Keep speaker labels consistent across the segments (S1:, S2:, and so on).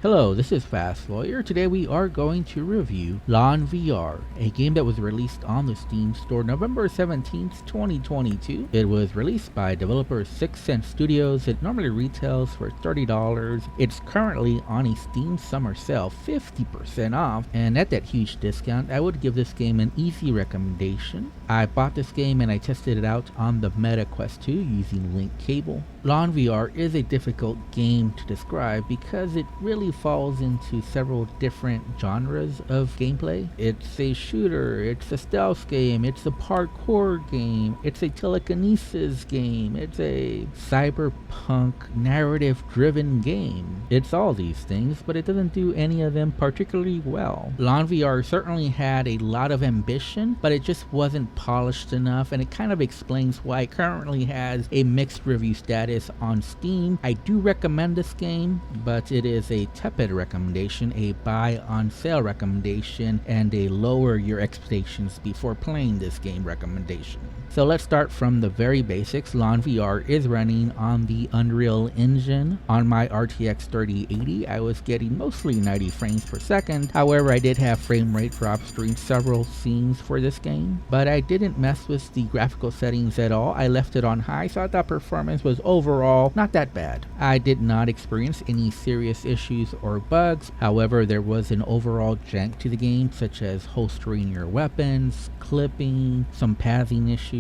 S1: Hello, this is Fast Lawyer. Today we are going to review LONN VR, a game that was released on the Steam store November 17th, 2022. It was released by developer 6 Cent Studios. It normally retails for $30. It's currently on a Steam summer sale, 50% off, and at that huge discount, I would give this game an easy recommendation. I bought this game and I tested it out on the Meta Quest 2 using link cable. LONN VR is a difficult game to describe because it really falls into several different genres of gameplay. It's a shooter, it's a stealth game, it's a parkour game, it's a telekinesis game, it's a cyberpunk narrative driven game. It's all these things, but it doesn't do any of them particularly well. LONN VR certainly had a lot of ambition, but it just wasn't polished enough, and it kind of explains why it currently has a mixed review status on Steam. I do recommend this game, but it is a tepid recommendation, a buy on sale recommendation, and a lower your expectations before playing this game recommendation. So let's start from the very basics. LONN VR is running on the Unreal Engine. On my RTX 3080, I was getting mostly 90 frames per second. However, I did have frame rate drops during several scenes for this game, but I didn't mess with the graphical settings at all. I left it on high, so I thought performance was overall not that bad. I did not experience any serious issues or bugs. However, there was an overall jank to the game, such as holstering your weapons, clipping, some pathing issues.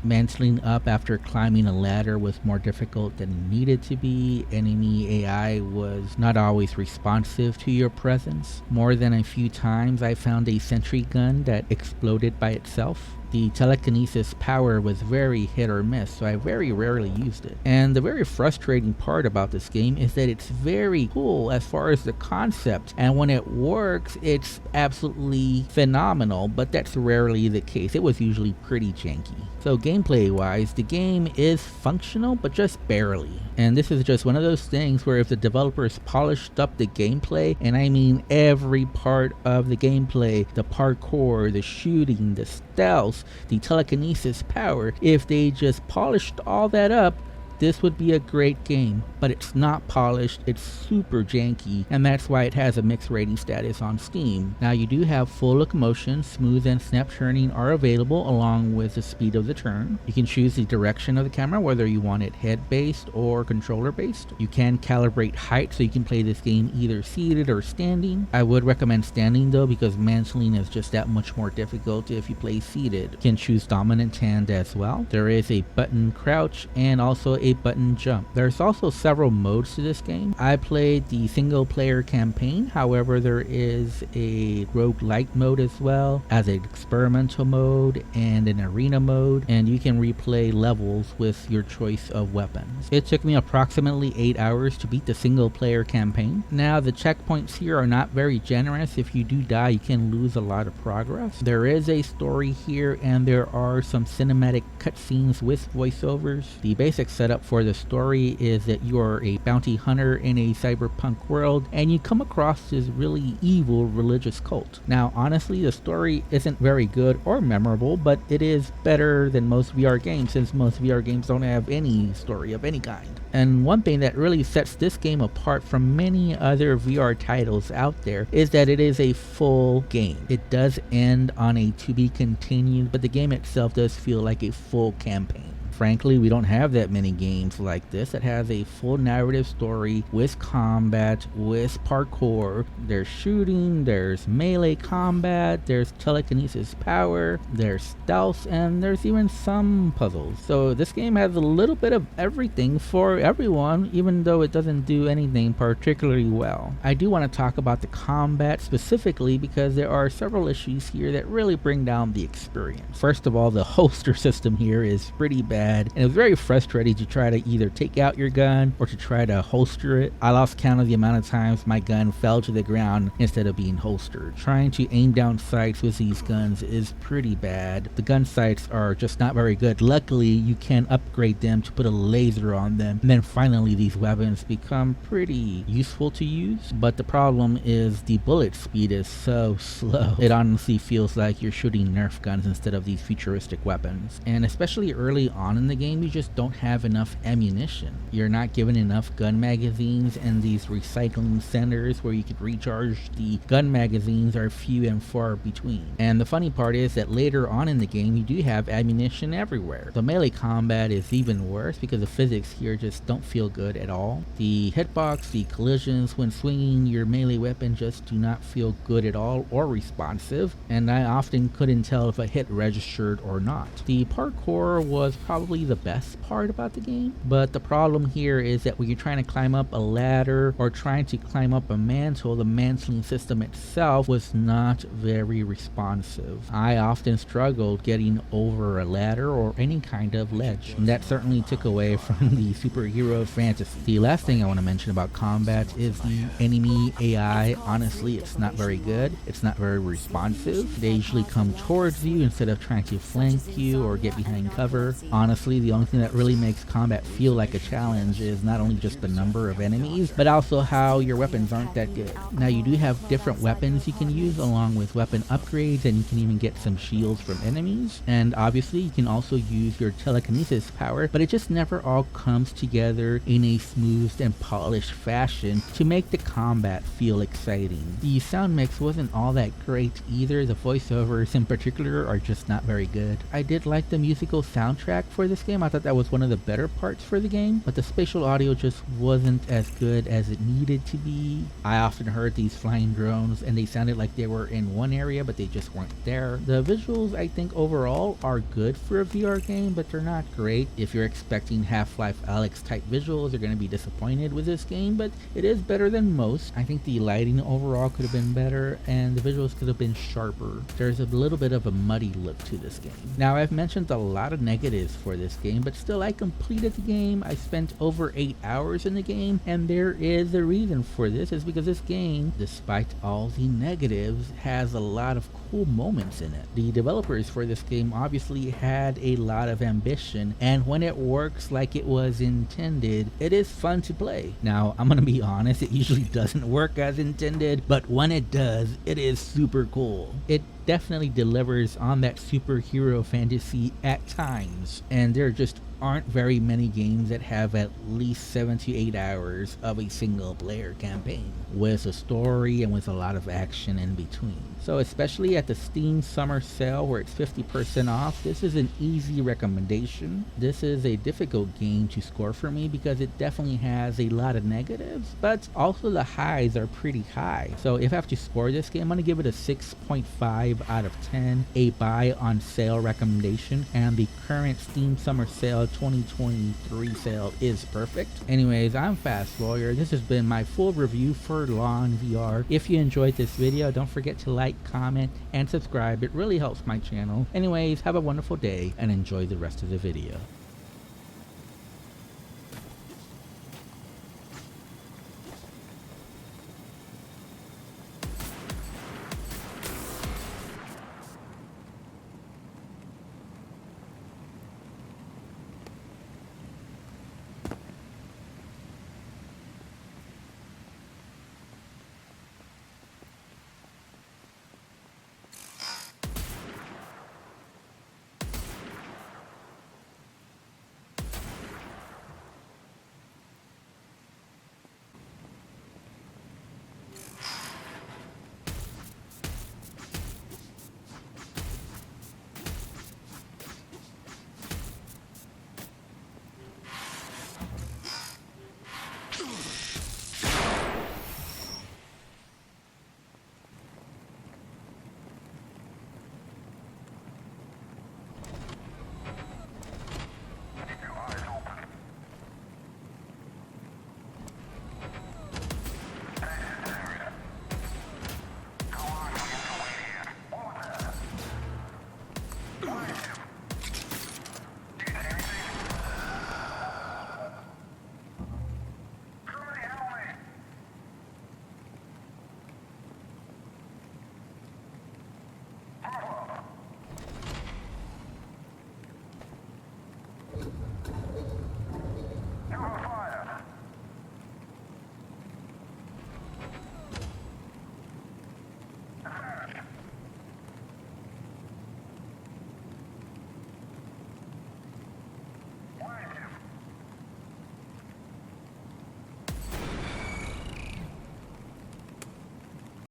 S1: Mantling up after climbing a ladder was more difficult than it needed to be. Enemy AI was not always responsive to your presence. More than a few times I found a sentry gun that exploded by itself. The telekinesis power was very hit or miss, so I very rarely used it. And the very frustrating part about this game is that it's very cool as far as the concept, and when it works, it's absolutely phenomenal, but that's rarely the case. It was usually pretty janky. So gameplay wise, the game is functional, but just barely. And this is just one of those things where if the developers polished up the gameplay, and I mean every part of the gameplay, the parkour, the shooting, the stealth, the telekinesis power, if they just polished all that up, this would be a great game, but it's not polished, it's super janky, and that's why it has a mixed rating status on Steam. Now you do have full locomotion, smooth and snap turning are available along with the speed of the turn. You can choose the direction of the camera, whether you want it head-based or controller-based. You can calibrate height, so you can play this game either seated or standing. I would recommend standing though, because mantling is just that much more difficult if you play seated. You can choose dominant hand as well. There is a button crouch and also a button jump. There's also several modes to this game. I played the single player campaign, however there is a roguelike mode as well as an experimental mode and an arena mode, and you can replay levels with your choice of weapons. It took me approximately 8 hours to beat the single player campaign. Now the checkpoints here are not very generous. If you do die, you can lose a lot of progress. There is a story here and there are some cinematic cutscenes with voiceovers. The basic setup for the story is that you are a bounty hunter in a cyberpunk world and you come across this really evil religious cult. Now honestly, the story isn't very good or memorable, but it is better than most VR games, since most VR games don't have any story of any kind. And one thing that really sets this game apart from many other VR titles out there is that it is a full game. It does end on a to be continued, but the game itself does feel like a full campaign. Frankly, we don't have that many games like this that has a full narrative story with combat, with parkour. There's shooting, there's melee combat, there's telekinesis power, there's stealth, and there's even some puzzles. So this game has a little bit of everything for everyone, even though it doesn't do anything particularly well. I do want to talk about the combat specifically because there are several issues here that really bring down the experience. First of all, the holster system here is pretty bad, and it was very frustrating to try to either take out your gun or to try to holster it. I lost count of the amount of times my gun fell to the ground instead of being holstered. Trying to aim down sights with these guns is pretty bad. The gun sights are just not very good. Luckily, you can upgrade them to put a laser on them, and then finally these weapons become pretty useful to use. But the problem is the bullet speed is so slow. It honestly feels like you're shooting Nerf guns instead of these futuristic weapons. And especially early on on in the game, you just don't have enough ammunition. You're not given enough gun magazines, and these recycling centers where you could recharge the gun magazines are few and far between. And the funny part is that later on in the game, you do have ammunition everywhere. The melee combat is even worse because the physics here just don't feel good at all. The hitbox, the collisions when swinging your melee weapon just do not feel good at all or responsive, and I often couldn't tell if a hit registered or not. The parkour was probably the best part about the game, but the problem here is that when you're trying to climb up a ladder or trying to climb up a mantle, the mantling system itself was not very responsive. I often struggled getting over a ladder or any kind of ledge, and that certainly took away from the superhero fantasy. The last thing I want to mention about combat is the enemy AI. Honestly, it's not very good. It's not very responsive. They usually come towards you instead of trying to flank you or get behind cover. Honestly, the only thing that really makes combat feel like a challenge is not only just the number of enemies, but also how your weapons aren't that good. Now, you do have different weapons you can use along with weapon upgrades, and you can even get some shields from enemies. And obviously, you can also use your telekinesis power, but it just never all comes together in a smooth and polished fashion to make the combat feel exciting. The sound mix wasn't all that great either. The voiceovers in particular are just not very good. I did like the musical soundtrack for this game. I thought that was one of the better parts for the game, but the spatial audio just wasn't as good as it needed to be. I often heard these flying drones and they sounded like they were in one area, but they just weren't there. The visuals, I think overall, are good for a VR game, but they're not great. If you're expecting Half-Life Alyx type visuals, you're going to be disappointed with this game, but it is better than most. I think the lighting overall could have been better, and the visuals could have been sharper. There's a little bit of a muddy look to this game. Now, I've mentioned a lot of negatives for this game, but still, I completed the game. I spent over 8 hours in the game, and there is a reason for this. Is because this game, despite all the negatives, has a lot of cool moments in it. The developers for this game obviously had a lot of ambition, and when it works like it was intended, it is fun to play. Now, I'm gonna be honest, it usually doesn't work as intended, but when it does, it is super cool. It definitely delivers on that superhero fantasy at times, and there just aren't very many games that have at least 7 to 8 hours of a single player campaign with a story and with a lot of action in between. So especially at the Steam summer sale where it's 50% off, this is an easy recommendation. This is a difficult game to score for me because it definitely has a lot of negatives, but also the highs are pretty high. So if I have to score this game, I'm gonna give it a 6.5 out of 10, a buy on sale recommendation, and the current Steam summer sale 2023 sale is perfect. Anyways, I'm Fast Lawyer. This has been my full review for LONN VR. If you enjoyed this video, don't forget to like, comment, and subscribe. It really helps my channel. Anyways, have a wonderful day and enjoy the rest of the video.